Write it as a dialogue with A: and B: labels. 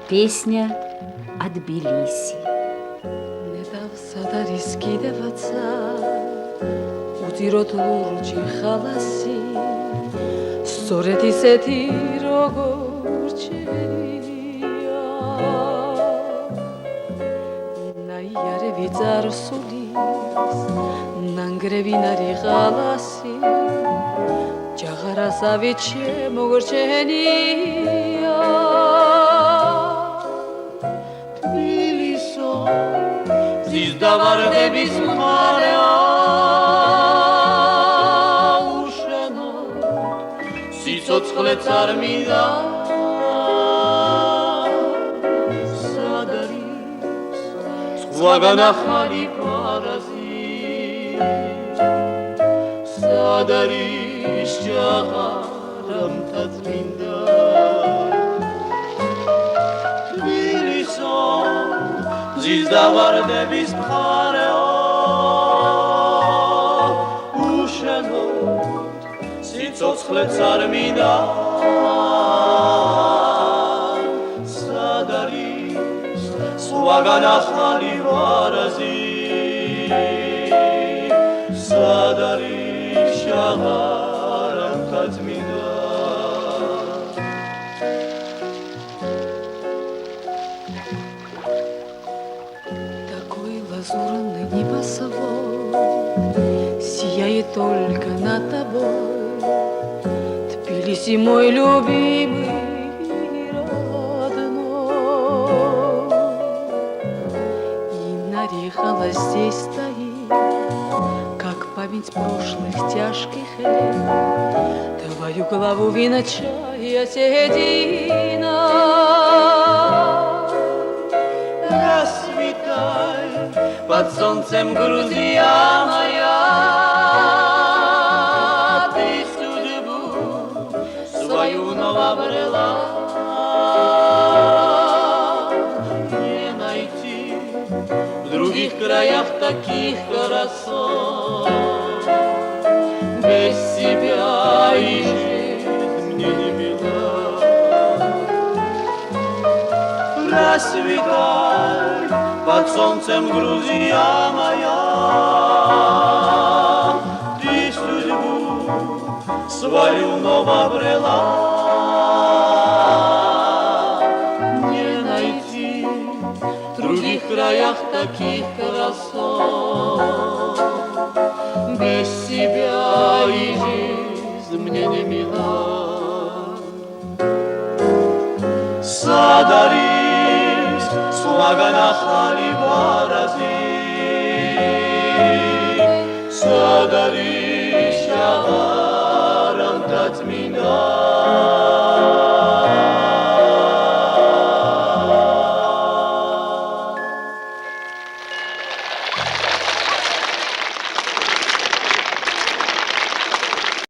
A: Песня о Тбилиси.
B: ნედავსად არის კიდევაცა უძიროთ ლურჯი ხალასი სწორედ ისეთი როგორ ჩემია ნაიარევი წარსულის ნანგრევინარი ხალასი ჯაღარასავი შემოგრჩენია
C: დავარდების მხარეა უშენოდ სიცოცხლეც არ მინდა სად არის სხვაგან ახალი ფარაზი სად არის ჭაღარამთა წმინდა თბილისო ზის დავარდების მხარეო უშენოდ სიცოცხლეც არ მინდა სად არის სხვაგან ახალი ვარაზი სად არის შაღარამთა წმინდა
B: лазурный небосвод сияет только над тобой, Тбилиси, мой любимый родной. И нарехала здесь стоит, как память прошлых тяжких лет, твою голову венчая седина.
C: Под солнцем Грузия моя, ты судьбу свою новобрела. Не найти в других краях таких красот. Без себя и жизнь мне не мила. Расцветай под солнцем Грузия моя, ты судьбу свою новобрела. Не найти в других краях таких красот. Без себя и жизнь мне не мила. Сад არის სხვაგან ახალი ვარაზი სად არის შაღა